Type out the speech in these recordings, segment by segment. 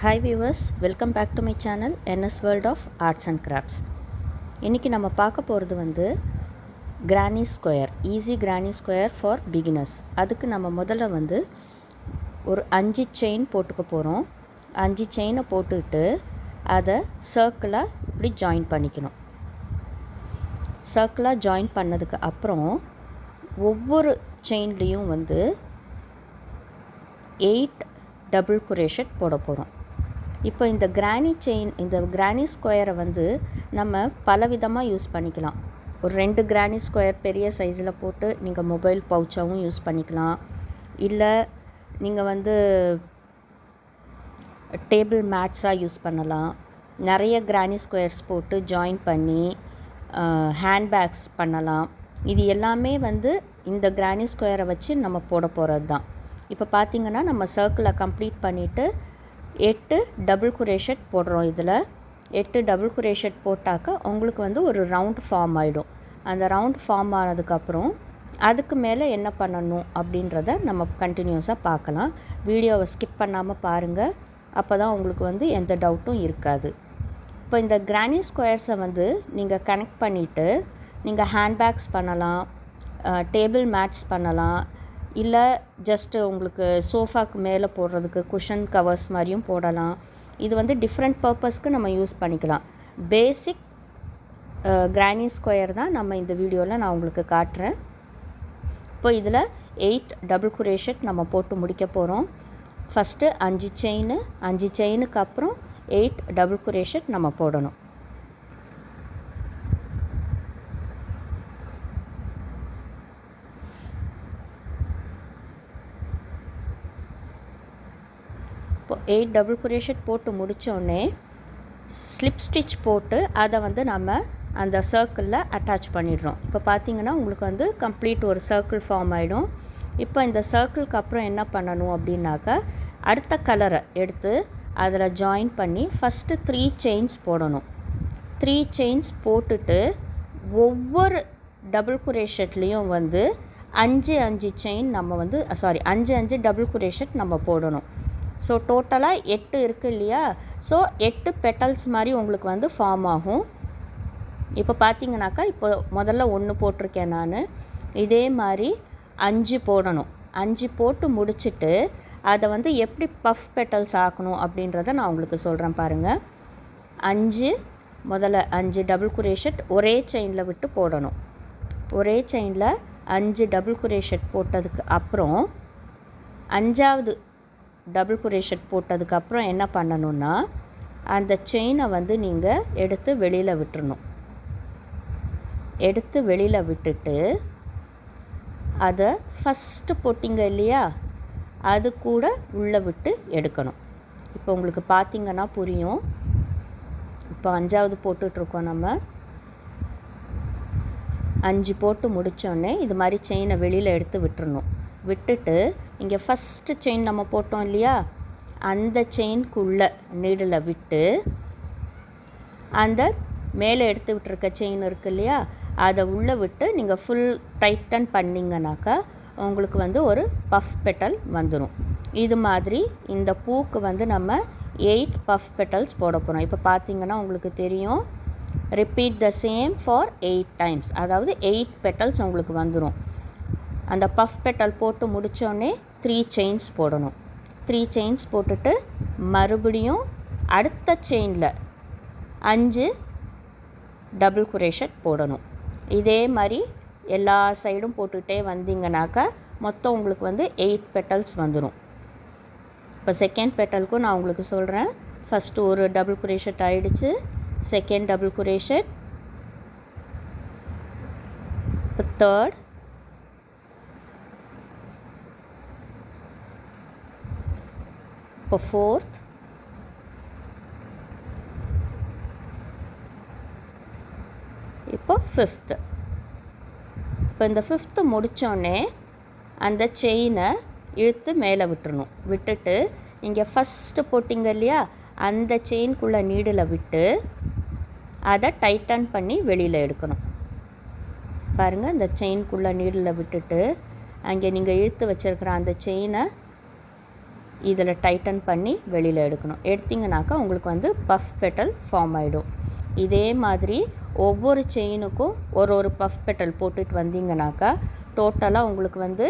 Hi viewers, welcome back to my channel NS world of arts and crafts. இன்றைக்கி நம்ம பார்க்க போகிறது granny square, easy granny square for beginners. அதுக்கு நம்ம முதல்ல ஒரு 5 செயின் போட்டுக்க போகிறோம். 5 செயினை போட்டுக்கிட்டு அதை சர்க்கிளாக இப்படி ஜாயின் பண்ணிக்கணும். சர்க்கிளாக ஜாயின் பண்ணதுக்கு அப்புறம் ஒவ்வொரு செயின்லேயும் 8 டபுள் குரேஷட் போட போகிறோம். இப்போ இந்த கிரானி ஸ்கொயரை நம்ம பலவிதமாக யூஸ் பண்ணிக்கலாம். ஒரு 2 கிரானி ஸ்கொயர் பெரிய சைஸில் போட்டு நீங்கள் மொபைல் பவுச்சாகவும் யூஸ் பண்ணிக்கலாம். இல்லை நீங்கள் டேபிள் மேட்ஸாக யூஸ் பண்ணலாம். நிறைய கிரானி ஸ்கொயர்ஸ் போட்டு ஜாயின் பண்ணி ஹேண்ட்பேக்ஸ் பண்ணலாம். இது எல்லாமே இந்த கிரானி ஸ்கொயரை வச்சு நம்ம போட போகிறது தான். இப்போ பார்த்திங்கன்னா நம்ம சர்க்கிளை கம்ப்ளீட் பண்ணிவிட்டு 8 டபுள் குரேஷட் போடுறோம். இதில் 8 டபுள் குரேஷட் போட்டாக்க உங்களுக்கு ஒரு ரவுண்ட் ஃபார்ம் ஆகிடும். அந்த ரவுண்ட் ஃபார்ம் ஆனதுக்கப்புறம் அதுக்கு மேலே என்ன பண்ணணும் அப்படின்றத நம்ம கண்டினியூஸாக பார்க்கலாம். வீடியோவை ஸ்கிப் பண்ணாமல் பாருங்கள். அப்போ தான் உங்களுக்கு எந்த டவுட்டும் இருக்காது. இப்போ இந்த கிரானி ஸ்கொயர்ஸை நீங்கள் கனெக்ட் பண்ணிவிட்டு நீங்கள் ஹேண்ட்பேக்ஸ் பண்ணலாம், டேபிள் மேட்ஸ் பண்ணலாம், இல்லை ஜஸ்ட்டு உங்களுக்கு சோஃபாவுக்கு மேலே போடுறதுக்கு குஷன் கவர்ஸ் மாதிரியும் போடலாம். இது டிஃப்ரெண்ட் பர்பஸ்க்கு நம்ம யூஸ் பண்ணிக்கலாம். பேசிக் கிரானி ஸ்கொயர் தான் நம்ம இந்த வீடியோவில் நான் உங்களுக்கு காட்டுறேன். இப்போ இதில் 8 டபுள் குரேஷட் நம்ம போட்டு முடிக்க போகிறோம். ஃபஸ்ட்டு 5 செயினுக்கு அப்புறம் 8 டபுள் குரேஷட் நம்ம போடணும். இப்போ 8 டபுள் குரேஷட் போட்டு முடித்தோடனே ஸ்லிப் ஸ்டிச் போட்டு அதை நம்ம அந்த சர்க்கிளில் அட்டாச் பண்ணிடுறோம். இப்போ பார்த்திங்கன்னா உங்களுக்கு கம்ப்ளீட் ஒரு சர்க்கிள் ஃபார்ம் ஆகிடும். இப்போ இந்த சர்க்கிளுக்கு அப்புறம் என்ன பண்ணணும் அப்படின்னாக்கா, அடுத்த கலரை எடுத்து அதில் ஜாயின் பண்ணி ஃபஸ்ட்டு 3 செயின்ஸ் போடணும். 3 செயின்ஸ் போட்டுட்டு ஒவ்வொரு டபுள் குரேஷட்லேயும் 5 செயின் நம்ம 5 டபுள் குரேஷட் நம்ம போடணும். ஸோ டோட்டலாக 8 இருக்குது இல்லையா? ஸோ 8 பெட்டல்ஸ் மாதிரி உங்களுக்கு ஃபார்ம் ஆகும். இப்போ பார்த்தீங்கன்னாக்கா, இப்போ முதல்ல 1 போட்டிருக்கேன் நான். இதே மாதிரி 5 போடணும். 5 போட்டு முடிச்சுட்டு அதை எப்படி பஃப் பெட்டல்ஸ் ஆக்கணும் அப்படின்றத நான் உங்களுக்கு சொல்கிறேன் பாருங்கள். 5 டபுள் குரேஷட் ஒரே செயினில் விட்டு போடணும். ஒரே செயினில் 5 டபுள் குரேஷட் போட்டதுக்கு அப்புறம் 5வது டபுள் குரேஷட் போட்டதுக்கப்புறம் என்ன பண்ணணுன்னா, அந்த செயினை நீங்கள் எடுத்து வெளியில் விட்டுறணும். எடுத்து வெளியில் விட்டுட்டு அதை ஃபஸ்ட்டு போட்டிங்க இல்லையா, அது கூட உள்ளே விட்டு எடுக்கணும். இப்போ உங்களுக்கு பார்த்திங்கன்னா புரியும். இப்போ 5வது போட்டுட்ருக்கோம். நம்ம 5 போட்டு முடித்தோடனே இது மாதிரி செயினை வெளியில் எடுத்து விட்டுறணும். விட்டுட்டு இங்கே ஃபஸ்ட்டு செயின் நம்ம போட்டோம் இல்லையா, அந்த செயின்குள்ளே நீடில் விட்டு அந்த மேலே எடுத்து விட்டுருக்க செயின் இருக்குது இல்லையா, அதை உள்ளே விட்டு நீங்கள் ஃபுல் டைட்டன் பண்ணிங்கனாக்கா உங்களுக்கு ஒரு பஃப் பெட்டல் வந்துடும். இது மாதிரி இந்த பூக்கு நம்ம 8 பஃப் பெட்டல்ஸ் போட போகிறோம். இப்போ பார்த்திங்கன்னா உங்களுக்கு தெரியும். Repeat the same for 8 times, அதாவது 8 பெட்டல்ஸ் உங்களுக்கு வந்துடும். அந்த பஃப் பெட்டல் போட்டு முடித்தோடனே 3 செயின்ஸ் போடணும். 3 செயின்ஸ் போட்டுட்டு மறுபடியும் அடுத்த செயினில் 5 டபுள் குரேஷட் போடணும். இதே மாதிரி எல்லா சைடும் போட்டுகிட்டே வந்தீங்கன்னாக்கா மொத்தம் உங்களுக்கு 8 பெட்டல்ஸ் வந்துடும். இப்போ செகண்ட் பெட்டலுக்கும் நான் உங்களுக்கு சொல்கிறேன். ஃபஸ்ட்டு ஒரு டபுள் குரேஷட் ஆகிடுச்சு. Second double crochet. இப்போ தேர்ட். இப்போ ஃபோர்த். இப்போ ஃபிஃப்த்து. இப்போ இந்த ஃபிஃப்த்து முடித்தோடனே அந்த செயினை இழுத்து மேலே விட்டுறணும். விட்டுட்டு இங்கே ஃபஸ்ட்டு போட்டிங்க இல்லையா, அந்த செயின்குள்ளே நீடில் விட்டு அதை டைட்டன் பண்ணி வெளியில் எடுக்கணும். பாருங்கள், இந்த செயின்குள்ளே நீடில் விட்டுட்டு அங்கே நீங்கள் இழுத்து வச்சுருக்கிற அந்த செயினை இதில் டைட்டன் பண்ணி வெளியில் எடுக்கணும். எடுத்திங்கனாக்கா உங்களுக்கு வந்து பஃப் பெட்டல் ஃபார்ம் ஆகிடும். இதே மாதிரி ஒவ்வொரு செயினுக்கும் ஒரு பஃப் பெட்டல் போட்டுட்டு வந்தீங்கனாக்கா டோட்டலாக உங்களுக்கு வந்து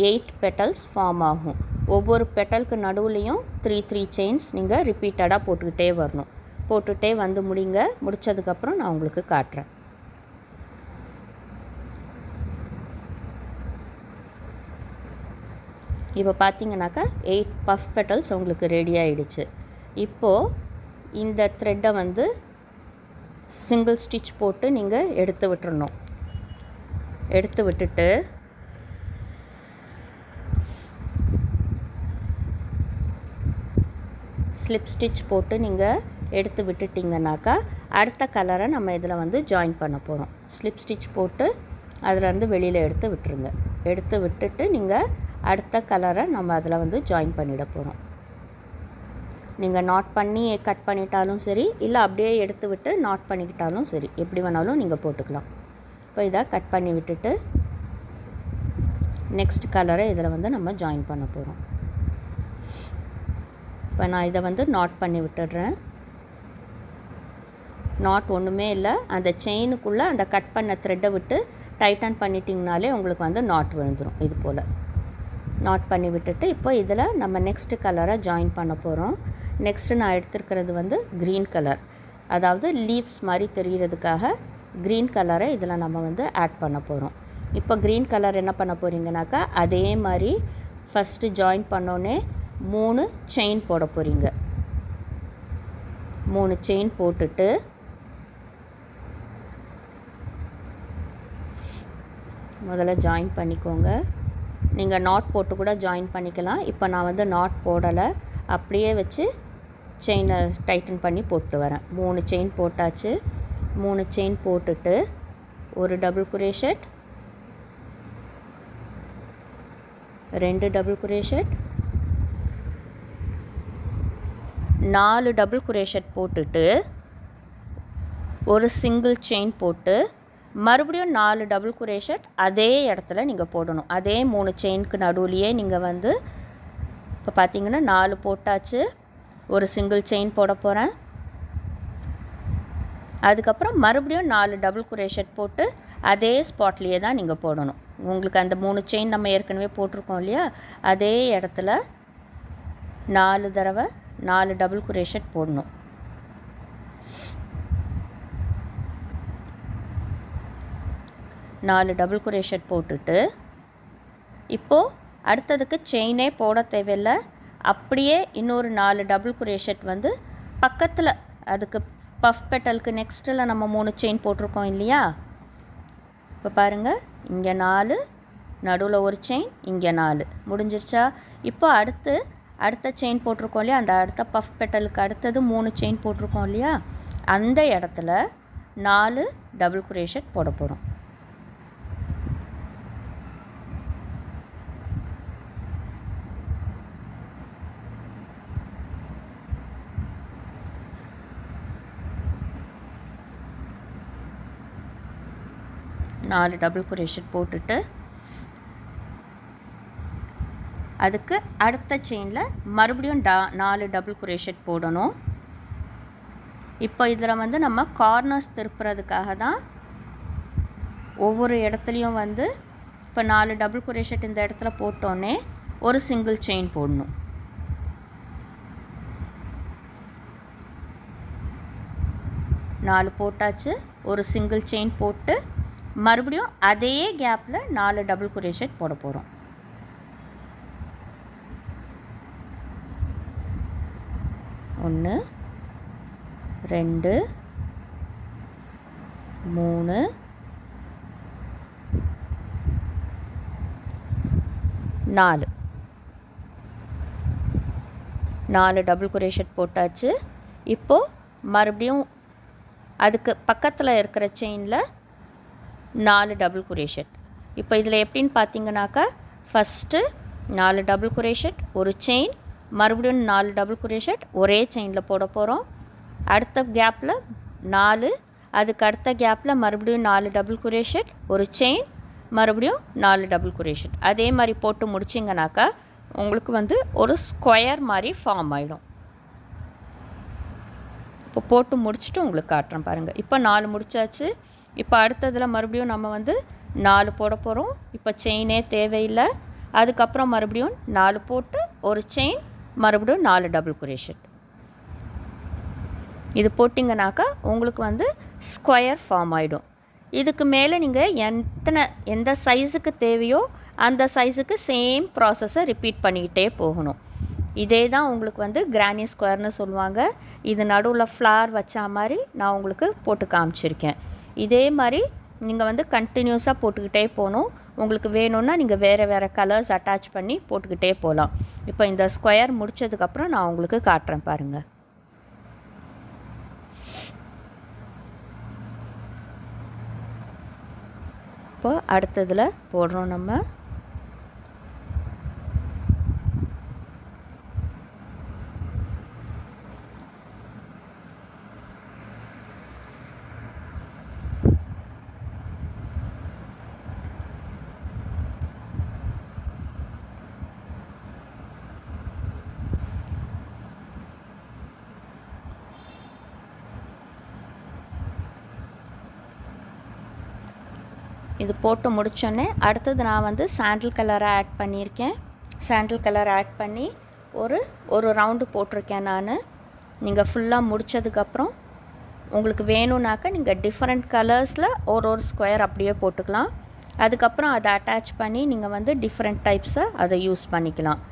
8 பெட்டல்ஸ் ஃபார்ம் ஆகும். ஒவ்வொரு பெட்டலுக்கு நடுவுலையும் 3 செயின்ஸ் நீங்கள் ரிப்பீட்டடாக போட்டுக்கிட்டே வரணும். போட்டுகிட்டே வந்து முடித்ததுக்கப்புறம் நான் உங்களுக்கு காட்டுறேன். இப்போ பார்த்தீங்கன்னாக்கா 8 பஃப் பெட்டல்ஸ் உங்களுக்கு ரெடி ஆகிடுச்சு. இப்போது இந்த த்ரெட்டை வந்து சிங்கிள் ஸ்டிச் போட்டு நீங்கள் எடுத்து விட்டுறணும். எடுத்து விட்டுட்டு ஸ்லிப் ஸ்டிச் போட்டு நீங்கள் எடுத்து விட்டுட்டிங்கனாக்கா அடுத்த கலரை நம்ம இதில் வந்து ஜாயின் பண்ண போகிறோம். ஸ்லிப் ஸ்டிச் போட்டு அதிலேருந்து வெளியில் எடுத்து விட்டுருங்க. எடுத்து விட்டுட்டு நீங்கள் அடுத்த கலரை நம்ம அதில் வந்து ஜாயின் பண்ணிட போகிறோம். நீங்கள் நாட் பண்ணி கட் பண்ணிட்டாலும் சரி, இல்லை அப்படியே எடுத்து விட்டு நாட் பண்ணிக்கிட்டாலும் சரி, எப்படி வேணாலும் நீங்கள் போட்டுக்கலாம். இப்போ இதை கட் பண்ணி விட்டுட்டு நெக்ஸ்ட் கலரை இதில் வந்து நம்ம ஜாயின் பண்ண போகிறோம். இப்போ நான் இதை வந்து நாட் பண்ணி விட்டுடுறேன். நாட் ஒன்றுமே இல்லை, அந்த செயினுக்குள்ளே அந்த கட் பண்ண த்ரெட்டை விட்டு டைட்டன் பண்ணிட்டிங்கனாலே உங்களுக்கு வந்து நாட் விழுந்துடும். இது போல் நாட் பண்ணி விட்டுட்டு இப்போ இதில் நம்ம நெக்ஸ்ட் கலரை ஜாயின் பண்ண போகிறோம். நெக்ஸ்ட்டு நான் எடுத்துருக்கிறது வந்து க்ரீன் கலர், அதாவது லீவ்ஸ் மாதிரி தெரிகிறதுக்காக க்ரீன் கலரை இதில் நம்ம வந்து ஆட் பண்ண போகிறோம். இப்போ க்ரீன் கலர் என்ன பண்ண போகிறீங்கனாக்கா அதே மாதிரி ஃபஸ்ட்டு ஜாயின் பண்ணோன்னே 3 செயின் போட போகிறீங்க. 3 செயின் போட்டுட்டு முதல்ல ஜாயின் பண்ணிக்கோங்க. நீங்கள் நாட் போட்டு கூட ஜாயின் பண்ணிக்கலாம். இப்போ நான் வந்து நாட் போடலை, அப்படியே வச்சு செயினை டைட்டன் பண்ணி போட்டு வரேன். 3 செயின் போட்டாச்சு. 3 செயின் போட்டுட்டு ஒரு double crochet, 2 double crochet, 4 double crochet போட்டுட்டு ஒரு சிங்கிள் செயின் போட்டு மறுபடியும் 4 டபுள் குரோஷெட் அதே இடத்துல நீங்கள் போடணும். அதே 3 செயினுக்கு நடுவுலையே நீங்கள் வந்து இப்போ பார்த்தீங்கன்னா 4 போட்டாச்சு. ஒரு சிங்கிள் செயின் போட போகிறேன். அதுக்கப்புறம் மறுபடியும் 4 டபுள் குரோஷெட் போட்டு அதே ஸ்பாட்லேயே தான் நீங்கள் போடணும். உங்களுக்கு அந்த 3 செயின் நம்ம ஏற்கனவே போட்டிருக்கோம் இல்லையா, அதே இடத்துல 4 தடவை 4 டபுள் குரோஷெட் போடணும். நாலு டபுள் குரோஷெட் போட்டுட்டு இப்போது அடுத்ததுக்கு செயினே போட தேவையில்லை, அப்படியே இன்னொரு 4 டபுள் குரோஷெட் வந்து பக்கத்தில் அதுக்கு பஃப் பெட்டலுக்கு நெக்ஸ்ட்டில் நம்ம 3 செயின் போட்டிருக்கோம் இல்லையா. இப்போ பாருங்கள், இங்கே 4, நடுவில் ஒரு செயின், இங்கே 4 முடிஞ்சிருச்சா. இப்போ அடுத்த செயின் போட்டிருக்கோம் இல்லையா, அந்த அடுத்த பஃப் பெட்டலுக்கு அடுத்தது 3 செயின் போட்டிருக்கோம் இல்லையா, அந்த இடத்துல 4 டபுள் குரோஷெட் போட போகிறோம். நாலு டபுள் குரோஷெட் போட்டுட்டு அதுக்கு அடுத்த செயினில் மறுபடியும் 4 டபுள் குரோஷெட் போடணும். இப்போ இதில் வந்து நம்ம கார்னர்ஸ் திருப்புறதுக்காக தான் ஒவ்வொரு இடத்துலையும் வந்து இப்போ 4 டபுள் குரோஷெட் இந்த இடத்துல போட்டோன்னே ஒரு சிங்கிள் செயின் போடணும். நாலு போட்டாச்சு, ஒரு சிங்கிள் செயின் போட்டு மறுபடியும் அதே கேப்பில் 4 டபுள் குரோஷெட் போட போகிறோம். ஒன்று, 2, 3, 4 டபுள் குரோஷெட் போட்டாச்சு. இப்போது மறுபடியும் அதுக்கு பக்கத்தில் இருக்கிற செயினில் 4 டபுள் குரோஷெட். இப்போ இதில் எப்படின்னு பார்த்தீங்கன்னாக்கா ஃபஸ்ட்டு 4 டபுள் குரோஷெட், ஒரு செயின், மறுபடியும் 4 டபுள் குரோஷெட் ஒரே செயினில் போட போகிறோம். அடுத்த கேப்பில் 4, அதுக்கு அடுத்த கேப்பில் மறுபடியும் 4 டபுள் குரோஷெட், ஒரு செயின், மறுபடியும் 4 டபுள் குரோஷெட். அதே மாதிரி போட்டு முடிச்சிங்கனாக்கா உங்களுக்கு வந்து ஒரு ஸ்கொயர் மாதிரி ஃபார்ம் ஆகிடும். இப்போ போட்டு முடிச்சுட்டு உங்களுக்கு காட்டுறேன் பாருங்கள். இப்போ 4 முடிச்சாச்சு. இப்போ அடுத்ததில் மறுபடியும் நம்ம வந்து 4 போட போகிறோம். இப்போ செயினே தேவையில்லை. அதுக்கப்புறம் மறுபடியும் 4 போட்டு ஒரு செயின், மறுபடியும் 4 டபுள் குரோஷெட். இது போட்டிங்கனாக்கா உங்களுக்கு வந்து ஸ்கொயர் ஃபார்ம் ஆகிடும். இதுக்கு மேலே நீங்கள் எந்த சைஸுக்கு தேவையோ அந்த சைஸுக்கு சேம் ப்ராசஸை ரிப்பீட் பண்ணிக்கிட்டே போகணும். இதே தான் உங்களுக்கு வந்து கிரானி ஸ்கொயர்னு சொல்லுவாங்க. இது நடுவில் ஃப்ளார் வச்சா மாதிரி நான் உங்களுக்கு போட்டு காமிச்சிருக்கேன். இதே மாதிரி நீங்கள் வந்து கண்டினியூஸாக போட்டுக்கிட்டே போகணும். உங்களுக்கு வேணும்னா நீங்கள் வேறு கலர்ஸ் அட்டாச் பண்ணி போட்டுக்கிட்டே போகலாம். இப்போ இந்த ஸ்கொயர் முடித்ததுக்கப்புறம் நான் உங்களுக்கு காட்டுறேன் பாருங்கள். இப்போ அடுத்ததில் போடுறோம் நம்ம. இது போட்டு முடித்தோடனே அடுத்தது நான் வந்து சாண்டில் கலரை ஆட் பண்ணியிருக்கேன். சாண்டில் கலர் ஆட் பண்ணி ஒரு ரவுண்டு போட்டிருக்கேன் நான். நீங்கள் ஃபுல்லாக முடித்ததுக்கப்புறம் உங்களுக்கு வேணும்னாக்கா நீங்கள் டிஃப்ரெண்ட் கலர்ஸில் ஒரு ஸ்கொயர் அப்படியே போட்டுக்கலாம். அதுக்கப்புறம் அதை அட்டாச் பண்ணி நீங்கள் வந்து டிஃப்ரெண்ட் டைப்ஸை அதை யூஸ் பண்ணிக்கலாம்.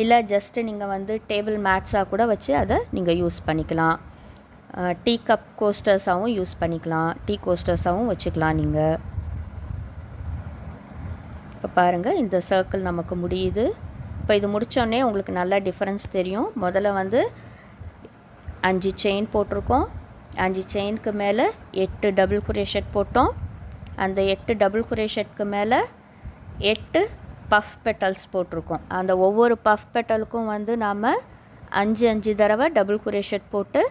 இல்லை ஜஸ்ட்டு நீங்கள் வந்து டேபிள் மேட்ஸாக கூட வச்சு அதை நீங்கள் யூஸ் பண்ணிக்கலாம். டீ கப் கோஸ்டர்ஸாகவும் யூஸ் பண்ணிக்கலாம். டீ கோஸ்டர்ஸாகவும் வச்சுக்கலாம் நீங்கள். இப்போ பாருங்கள், இந்த சர்க்கிள் நமக்கு முடியுது. இப்போ இது முடித்தோடனே உங்களுக்கு நல்லா டிஃப்ரென்ஸ் தெரியும். முதல்ல வந்து 5 செயின் போட்டிருக்கோம். 5 செயினுக்கு மேலே 8 டபுள் குரோஷெட் போட்டோம். அந்த 8 டபுள் குரோஷெட்க்கு மேலே 8 பஃப் பெட்டல்ஸ் போட்டிருக்கோம். அந்த ஒவ்வொரு பஃப் பெட்டலுக்கும் வந்து நாம் 5 தடவை டபுள் குரோஷெட் போட்டு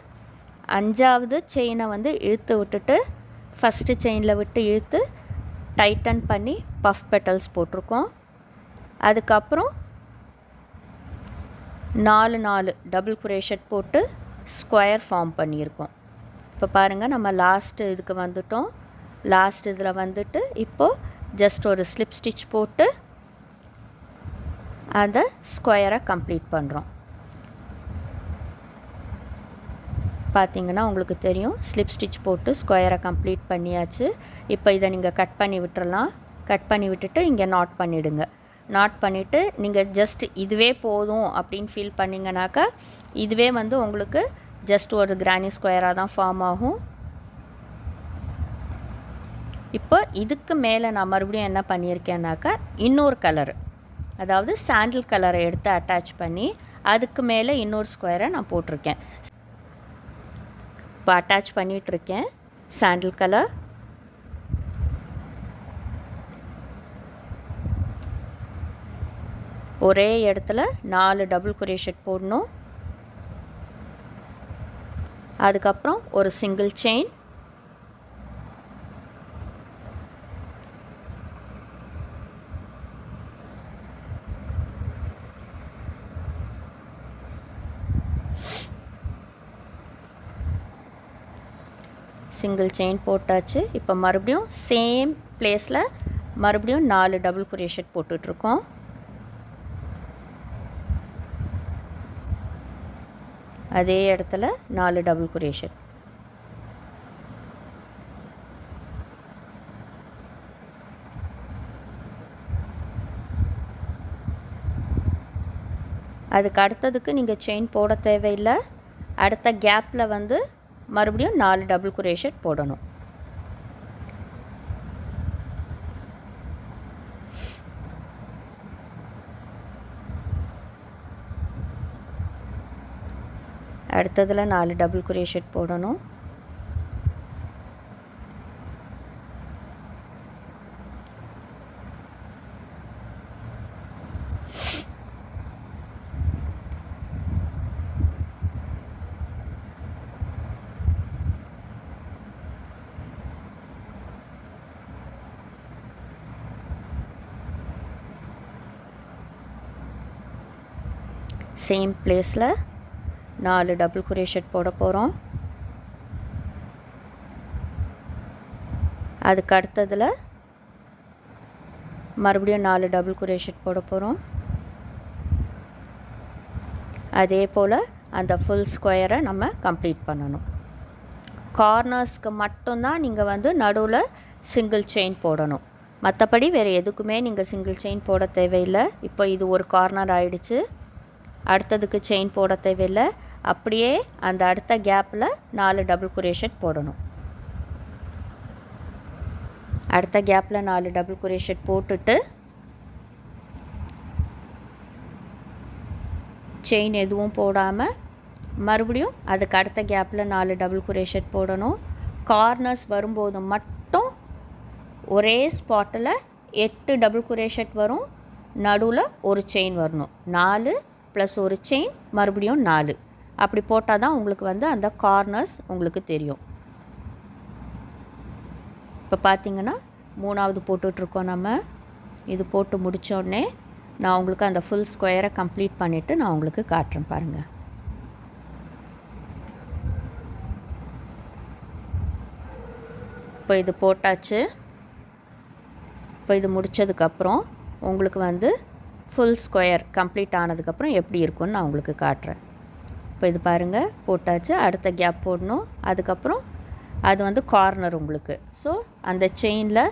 5ஆவது செயினை வந்து இழுத்து விட்டுட்டு ஃபஸ்ட்டு செயினில் விட்டு இழுத்து டைட்டன் பண்ணி பஃப் பெட்டல்ஸ் போட்டிருக்கோம். அதுக்கப்புறம் 4 டபுள் குரோஷெட் போட்டு ஸ்கொயர் ஃபார்ம் பண்ணியிருக்கோம். இப்போ பாருங்கள், நம்ம லாஸ்ட்டு இதுக்கு வந்துட்டோம். லாஸ்ட் இதில் வந்துட்டு இப்போது ஜஸ்ட் ஒரு ஸ்லிப் ஸ்டிச் போட்டு அந்த ஸ்கொயரை கம்ப்ளீட் பண்ணுறோம். பார்த்திங்கன்னா உங்களுக்கு தெரியும், ஸ்லிப் ஸ்டிச் போட்டு ஸ்கொயரை கம்ப்ளீட் பண்ணியாச்சு. இப்போ இதை நீங்கள் கட் பண்ணி விட்டுறலாம். கட் பண்ணி விட்டுட்டு இங்கே நாட் பண்ணிவிடுங்க. நாட் பண்ணிவிட்டு நீங்கள் ஜஸ்ட் இதுவே போதும் அப்படின்னு ஃபீல் பண்ணிங்கனாக்கா இதுவே வந்து உங்களுக்கு ஜஸ்ட் ஒரு கிரானி ஸ்கொயராக தான் ஃபார்ம் ஆகும். இப்போ இதுக்கு மேலே நான் மறுபடியும் என்ன பண்ணியிருக்கேன்னாக்கா இன்னொரு கலரு, அதாவது சாண்டில் கலரை எடுத்து அட்டாச் பண்ணி அதுக்கு மேலே இன்னொரு ஸ்கொயரை நான் போட்டிருக்கேன். இப்போ அட்டாச் பண்ணிகிட்ருக்கேன் சாண்டில் கலர். ஒரே இடத்துல 4 டபுள் குரோஷெட் போடணும். அதுக்கப்புறம் ஒரு சிங்கிள் செயின், சிங்கிள் செயின் போட்டாச்சு. இப்போ மறுபடியும் சேம் பிளேஸில் மறுபடியும் 4 டபுள் குரோஷெட் போட்டுட்ருக்கோம். அதே இடத்துல 4 டபுள் குரோஷெட். அதுக்கு அடுத்ததுக்கு நீங்கள் செயின் போட தேவையில்லை. அடுத்த கேப்பில் வந்து மறுபடியும் 4 டபுள் குரோஷெட் போடணும். அடுத்ததில் 4 டபுள் குரோஷெட் போடணும். சேம் பிளேஸில் 4 டபுள் crochet போட போகிறோம். அதுக்கு அடுத்ததில் மறுபடியும் 4 டபுள் crochet போட போகிறோம். அதே போல் அந்த ஃபுல் ஸ்கொயரை நம்ம கம்ப்ளீட் பண்ணணும். கார்னர்ஸ்க்கு மட்டும்தான் நீங்கள் வந்து நடுவில் சிங்கிள் செயின் போடணும். மற்றபடி வேறு எதுக்குமே நீங்கள் சிங்கிள் செயின் போட தேவையில்லை. இப்போ இது ஒரு கார்னர் ஆகிடுச்சு. அடுத்ததுக்கு செயின் போட தேவையில்லை. அப்படியே அந்த அடுத்த கேப்பில் 4 டபுள் crochet போடணும். அடுத்த கேப்பில் 4 டபுள் crochet போட்டுட்டு செயின் எதுவும் போடாமல் மறுபடியும் அதுக்கு அடுத்த கேப்பில் 4 டபுள் crochet போடணும். கார்னர்ஸ் வரும்போது மட்டும் ஒரே ஸ்பாட்டில் 8 டபுள் crochet வரும். நடுவில் ஒரு செயின் வரணும். 4 + ஒரு செயின் மறுபடியும் 4. அப்படி போட்டால் தான் உங்களுக்கு வந்து அந்த கார்னர்ஸ் உங்களுக்கு தெரியும். இப்போ பார்த்திங்கன்னா 3வது போட்டுட்ருக்கோம் நம்ம. இது போட்டு முடித்தோடனே நான் உங்களுக்கு அந்த ஃபுல் ஸ்கொயரை கம்ப்ளீட் பண்ணிவிட்டு நான் உங்களுக்கு காட்டுறேன் பாருங்கள். இப்போ இது போட்டாச்சு. இப்போ இது முடித்ததுக்கப்புறம் உங்களுக்கு வந்து ஃபுல் ஸ்கொயர் கம்ப்ளீட் ஆனதுக்கப்புறம் எப்படி இருக்குன்னு நான் உங்களுக்கு காட்டுறேன். இப்போ இது பாருங்கள், போட்டாச்சு. அடுத்த கேப் போடணும். அதுக்கப்புறம் அது வந்து கார்னர் உங்களுக்கு. ஸோ அந்த செயினில்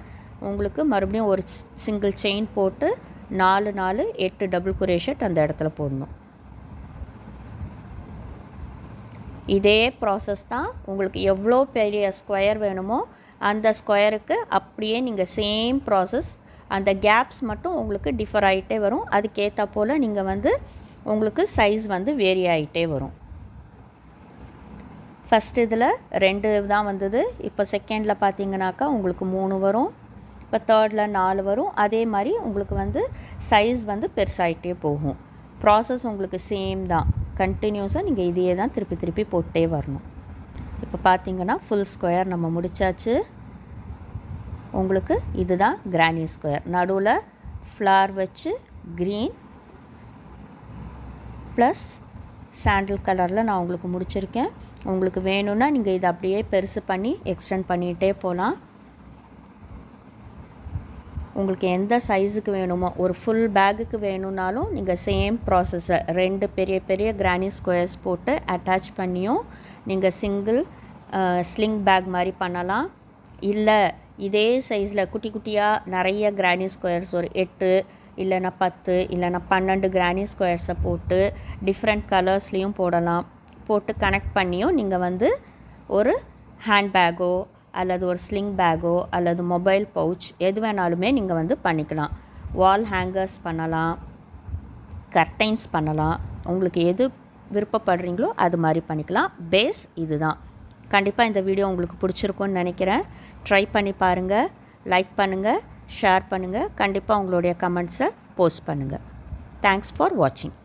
உங்களுக்கு மறுபடியும் ஒரு சிங்கிள் செயின் போட்டு 4 4 8 டபுள் crochet அந்த இடத்துல போடணும். இதே ப்ராசஸ் தான். உங்களுக்கு எவ்வளோ பெரிய ஸ்கொயர் வேணுமோ அந்த ஸ்கொயருக்கு அப்படியே நீங்கள் சேம் ப்ராசஸ். அந்த கேப்ஸ் மட்டும் உங்களுக்கு டிஃபர் ஆகிட்டே வரும். அதுக்கேற்ற போல் நீங்கள் வந்து உங்களுக்கு சைஸ் வந்து வேரி ஆகிட்டே வரும். ஃபஸ்ட் இதில் 2 தான் வந்தது. இப்போ செகண்டில் பார்த்தீங்கன்னாக்கா உங்களுக்கு 3 வரும். இப்போ தேர்டில் 4 வரும். அதே மாதிரி உங்களுக்கு வந்து சைஸ் வந்து பெருசாகிட்டே போகும். ப்ராசஸ் உங்களுக்கு சேம் தான். கண்டினியூஸாக நீங்கள் இதையே தான் திருப்பி திருப்பி போட்டே வரணும். இப்போ பார்த்தீங்கன்னா ஃபுல் ஸ்கொயர் நம்ம முடித்தாச்சு. உங்களுக்கு இதுதான் கிரானி ஸ்கொயர். நடுவில் ஃப்ளார் வச்சு க்ரீன் ப்ளஸ் சாண்டில் கலரில் நான் உங்களுக்கு முடிச்சிருக்கேன். உங்களுக்கு வேணும்னா நீங்கள் இதை அப்படியே பெருசு பண்ணி எக்ஸ்டெண்ட் பண்ணிகிட்டே போகலாம். உங்களுக்கு எந்த சைஸுக்கு வேணுமோ, ஒரு ஃபுல் பேக்குக்கு வேணும்னாலும் நீங்கள் சேம் ப்ராசஸை 2 பெரிய பெரிய கிரானி ஸ்கொயர்ஸ் போட்டு அட்டாச் பண்ணியும் நீங்கள் சிங்கிள் ஸ்லிங் பேக் மாதிரி பண்ணலாம். இல்லை இதே சைஸில் குட்டி குட்டியாக நிறைய கிரானி ஸ்கொயர்ஸ் ஒரு 8 இல்லைனா 10 இல்லைனா 12 கிரானி ஸ்கொயர்ஸை போட்டு டிஃப்ரெண்ட் கலர்ஸ்லேயும் போடலாம். போட்டு கனெக்ட் பண்ணியும் நீங்கள் வந்து ஒரு ஹேண்ட் பேக்கோ அல்லது ஒரு ஸ்லிங் பேக்கோ அல்லது மொபைல் பவுச் எது வேணாலுமே நீங்கள் வந்து பண்ணிக்கலாம். வால் ஹேங்கர்ஸ் பண்ணலாம், கர்டைன்ஸ் பண்ணலாம். உங்களுக்கு எது விருப்பப்படுறீங்களோ அது மாதிரி பண்ணிக்கலாம். பேஸ் இது தான். கண்டிப்பாக இந்த வீடியோ உங்களுக்கு பிடிச்சிருக்குன்னு நினைக்கிறேன். ட்ரை பண்ணி பாருங்கள். லைக் பண்ணுங்கள், ஷேர் பண்ணுங்கள். கண்டிப்பாக உங்களுடைய கமெண்ட்ஸை போஸ்ட் பண்ணுங்கள். தேங்க்ஸ் ஃபார் வாட்சிங்.